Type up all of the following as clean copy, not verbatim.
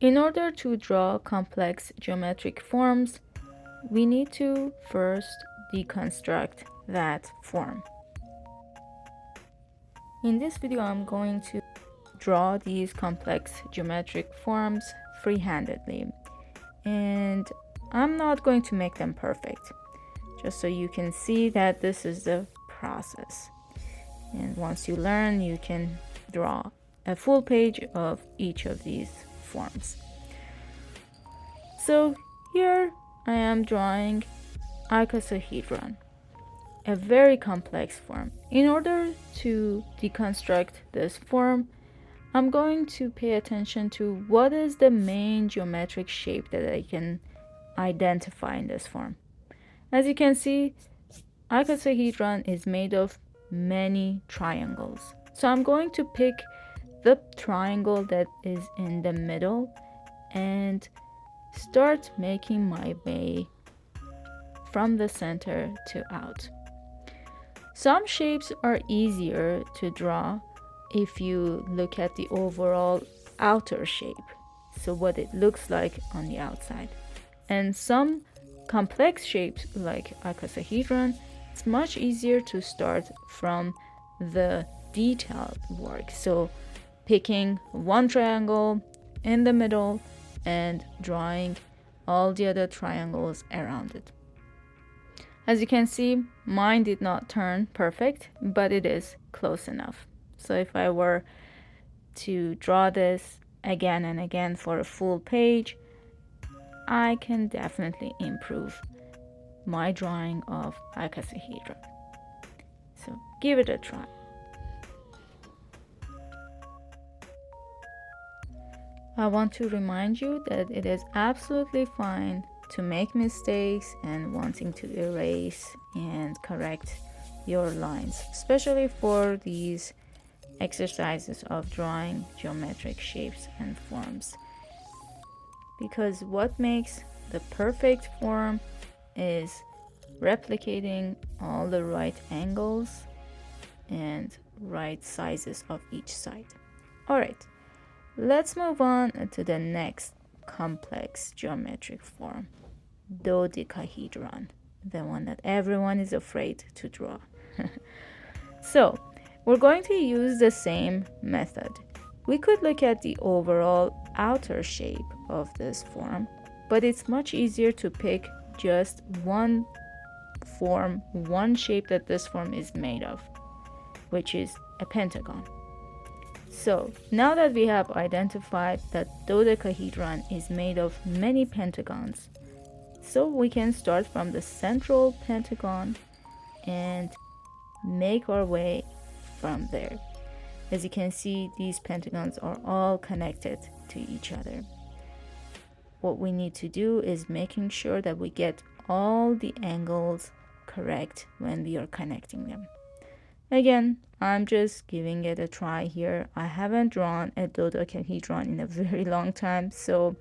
In order to draw complex geometric forms, we need to first deconstruct that form. In this video, I'm going to draw these complex geometric forms free-handedly, and I'm not going to make them perfect, just so you can see that this is the process. And once you learn, you can draw a full page of each of these forms. So here I am drawing icosahedron, a very complex form. In order to deconstruct this form, I'm going to pay attention to what is the main geometric shape that I can identify in this form. As you can see, icosahedron is made of many triangles. So I'm going to pick the triangle that is in the middle and start making my way from the center to out. Some shapes are easier to draw if you look at the overall outer shape, so what it looks like on the outside. And some complex shapes like icosahedron, it's much easier to start from the detailed work. So picking one triangle in the middle and drawing all the other triangles around it. As you can see, mine did not turn perfect, but it is close enough. So if I were to draw this again and again for a full page, I can definitely improve my drawing of icosahedron. So give it a try. I want to remind you that it is absolutely fine to make mistakes and wanting to erase and correct your lines, especially for these exercises of drawing geometric shapes and forms. Because what makes the perfect form is replicating all the right angles and right sizes of each side. All right. Let's move on to the next complex geometric form, dodecahedron, the one that everyone is afraid to draw. So, we're going to use the same method. We could look at the overall outer shape of this form, but it's much easier to pick just one form, one shape that this form is made of, which is a pentagon. So now that we have identified that dodecahedron is made of many pentagons, so we can start from the central pentagon and make our way from there. As you can see, these pentagons are all connected to each other. What we need to do is making sure that we get all the angles correct when we are connecting them. Again, I'm just giving it a try here. I haven't drawn a dodecahedron in a very long time, so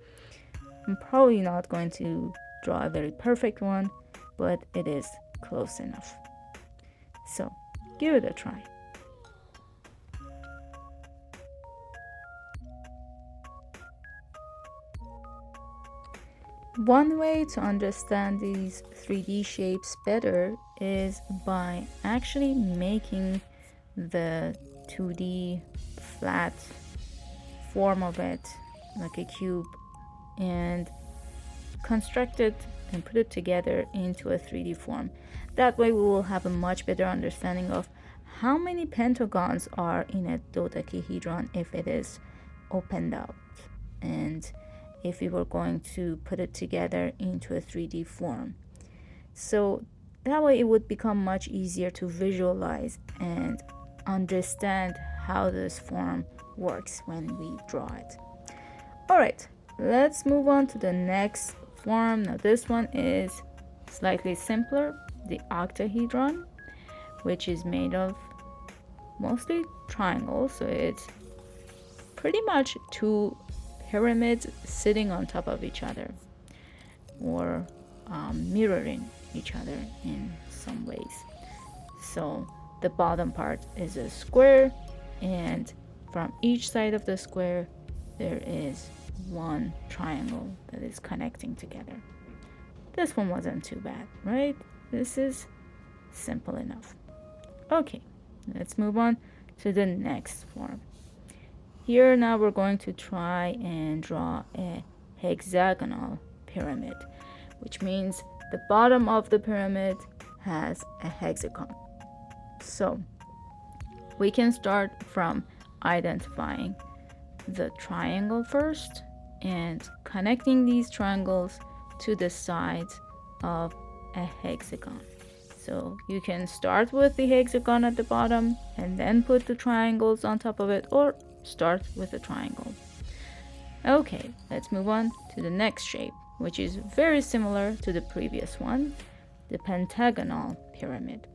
I'm probably not going to draw a very perfect one, but it is close enough. So give it a try. One way to understand these 3D shapes better is by actually making the 2D flat form of it like a cube and construct it and put it together into a 3D form. That way we will have a much better understanding of how many pentagons are in a dodecahedron if it is opened out, and if we were going to put it together into a 3D form. So that way it would become much easier to visualize and understand how this form works when we draw it. All right, let's move on to the next form. Now this one is slightly simpler, the octahedron, which is made of mostly triangles. So it's pretty much two pyramids sitting on top of each other, or mirroring each other in some ways. So the bottom part is a square, and from each side of the square there is one triangle that is connecting together. This one wasn't too bad, right? This is simple enough. Okay, let's move on to the next form. Here now we're going to try and draw a hexagonal pyramid, which means the bottom of the pyramid has a hexagon. So we can start from identifying the triangle first and connecting these triangles to the sides of a hexagon. So you can start with the hexagon at the bottom and then put the triangles on top of it, or start with a triangle. Okay, let's move on to the next shape, which is very similar to the previous one, the Pentagonal Pyramid,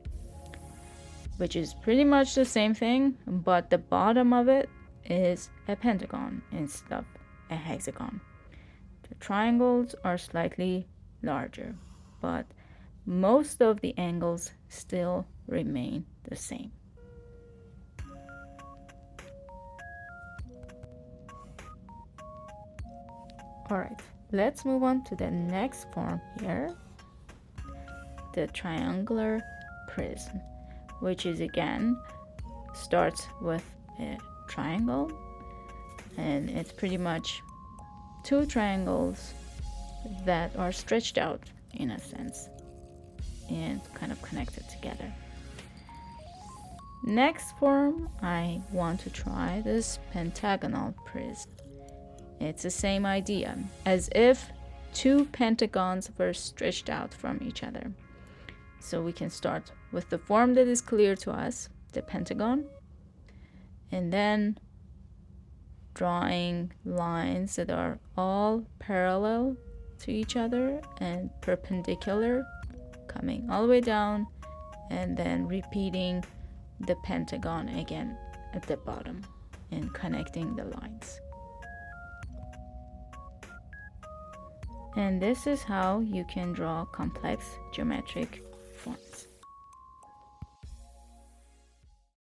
which is pretty much the same thing, but the bottom of it is a pentagon instead of a hexagon. The triangles are slightly larger, but most of the angles still remain the same. Alright, let's move on to the next form here, the triangular prism, which is again starts with a triangle, and it's pretty much two triangles that are stretched out in a sense and kind of connected together. Next form, I want to try this pentagonal prism. It's the same idea, as if two pentagons were stretched out from each other. So we can start with the form that is clear to us, the pentagon, and then drawing lines that are all parallel to each other and perpendicular, coming all the way down, and then repeating the pentagon again at the bottom and connecting the lines. And this is how you can draw complex geometric forms.